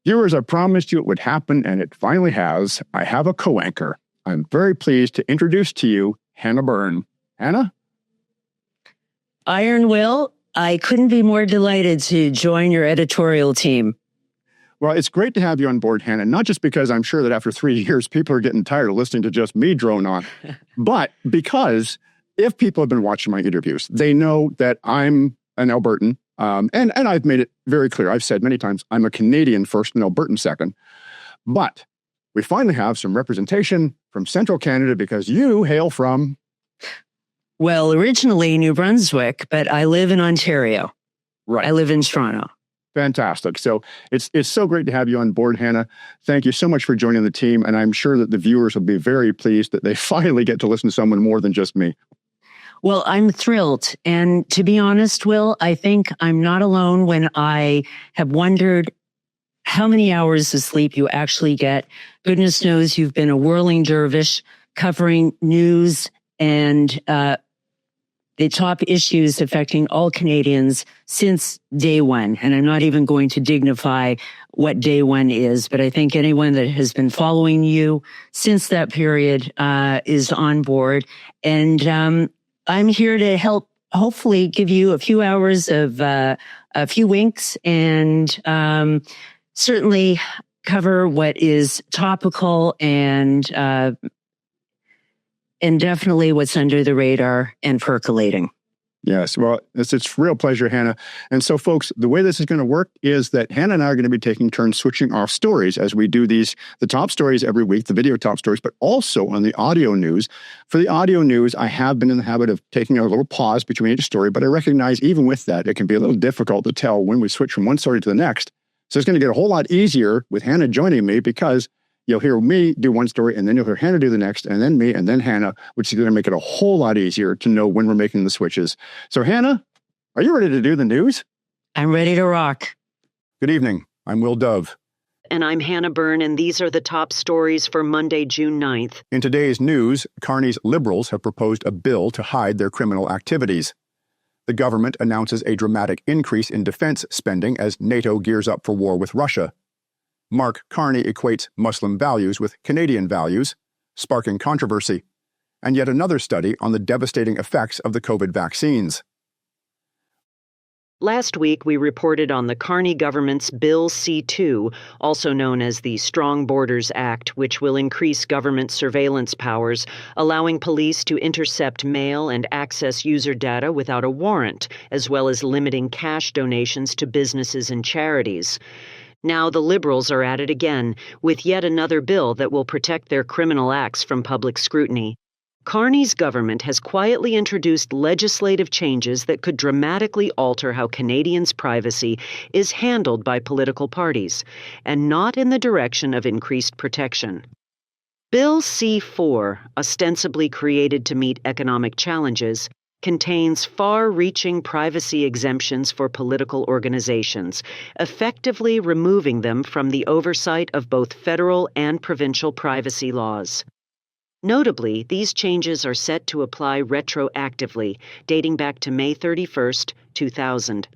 Viewers, I promised you it would happen, and it finally has. I have a co-anchor. I'm very pleased to introduce to you Hannah Byrne. Hannah? Iron Will, I couldn't be more delighted to join your editorial team. Well, it's great to have you on board, Hannah, not just because I'm sure that after 3 years, people are getting tired of listening to just me drone on, but because if people have been watching my interviews, they know that I'm an Albertan, and I've made it very clear. I've said many times, I'm a Canadian first and Albertan second, but we finally have some representation from Central Canada because you hail from... Well, originally New Brunswick, but I live in Ontario. Right. I live in Toronto. Fantastic. So it's so great to have you on board, Hannah. Thank you so much for joining the team. And I'm sure that the viewers will be very pleased that they finally get to listen to someone more than just me. Well, I'm thrilled. And to be honest, Will, I think I'm not alone when I have wondered how many hours of sleep you actually get. Goodness knows you've been a whirling dervish covering news and the top issues affecting all Canadians since day one. And I'm not even going to dignify what day one is, but I think anyone that has been following you since that period is on board. And I'm here to help hopefully give you a few hours of a few winks and certainly cover what is topical and definitely what's under the radar and percolating. Yes, well, it's a real pleasure, Hannah. And so, folks, the way this is going to work is that Hannah and I are going to be taking turns switching off stories as we do the top stories every week, the video top stories, but also on the audio news. For the audio news, I have been in the habit of taking a little pause between each story, but I recognize even with that, it can be a little difficult to tell when we switch from one story to the next. So it's going to get a whole lot easier with Hannah joining me because you'll hear me do one story, and then you'll hear Hannah do the next, and then me, and then Hannah, which is going to make it a whole lot easier to know when we're making the switches. So, Hannah, are you ready to do the news? I'm ready to rock. Good evening. I'm Will Dove. And I'm Hannah Byrne, and these are the top stories for Monday, June 9th. In today's news, Carney's Liberals have proposed a bill to hide their criminal activities. The government announces a dramatic increase in defense spending as NATO gears up for war with Russia. Mark Carney equates Muslim values with Canadian values, sparking controversy, and yet another study on the devastating effects of the COVID vaccines. Last week, we reported on the Carney government's Bill C-2, also known as the Strong Borders Act, which will increase government surveillance powers, allowing police to intercept mail and access user data without a warrant, as well as limiting cash donations to businesses and charities. Now the Liberals are at it again, with yet another bill that will protect their criminal acts from public scrutiny. Carney's government has quietly introduced legislative changes that could dramatically alter how Canadians' privacy is handled by political parties, and not in the direction of increased protection. Bill C-4, ostensibly created to meet economic challenges, contains far-reaching privacy exemptions for political organizations, effectively removing them from the oversight of both federal and provincial privacy laws. Notably, these changes are set to apply retroactively, dating back to May 31st, 2000.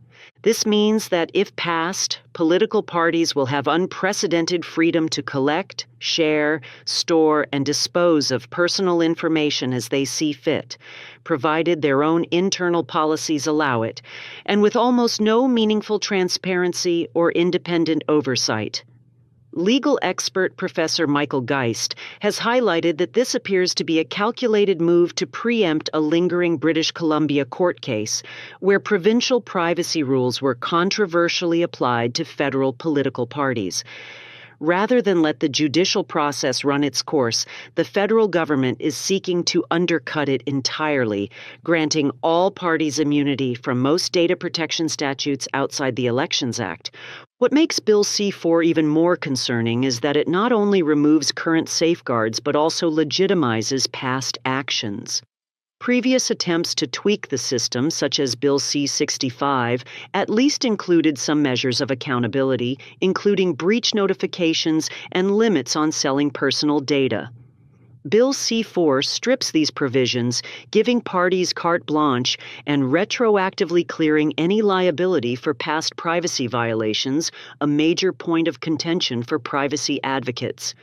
This means that if passed, political parties will have unprecedented freedom to collect, share, store, and dispose of personal information as they see fit, provided their own internal policies allow it, and with almost no meaningful transparency or independent oversight. Legal expert Professor Michael Geist has highlighted that this appears to be a calculated move to preempt a lingering British Columbia court case where provincial privacy rules were controversially applied to federal political parties. Rather than let the judicial process run its course, the federal government is seeking to undercut it entirely, granting all parties immunity from most data protection statutes outside the Elections Act. What makes Bill C-4 even more concerning is that it not only removes current safeguards but also legitimizes past actions. Previous attempts to tweak the system, such as Bill C-65, at least included some measures of accountability, including breach notifications and limits on selling personal data. Bill C-4 strips these provisions, giving parties carte blanche and retroactively clearing any liability for past privacy violations, a major point of contention for privacy advocates.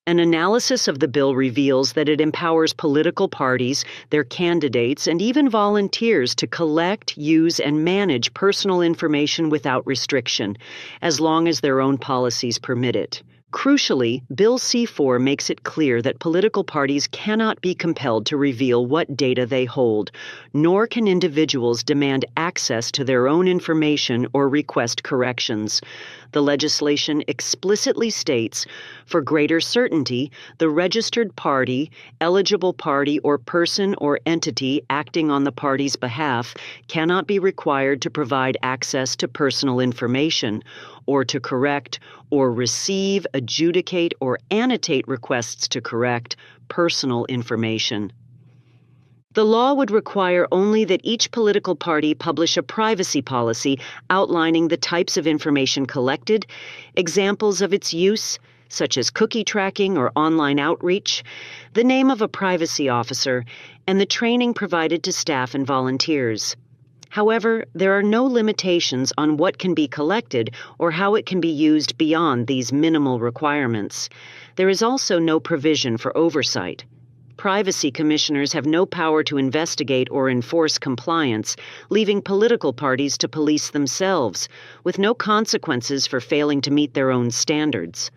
An analysis of the bill reveals that it empowers political parties, their candidates, and even volunteers to collect, use, and manage personal information without restriction, as long as their own policies permit it. Crucially, Bill C-4 makes it clear that political parties cannot be compelled to reveal what data they hold, nor can individuals demand access to their own information or request corrections. The legislation explicitly states, for greater certainty, the registered party, eligible party, or person or entity acting on the party's behalf cannot be required to provide access to personal information, or to correct or receive, adjudicate, or annotate requests to correct personal information. The law would require only that each political party publish a privacy policy outlining the types of information collected, examples of its use, such as cookie tracking or online outreach, the name of a privacy officer, and the training provided to staff and volunteers. However, there are no limitations on what can be collected or how it can be used beyond these minimal requirements. There is also no provision for oversight. Privacy commissioners have no power to investigate or enforce compliance, leaving political parties to police themselves, with no consequences for failing to meet their own standards.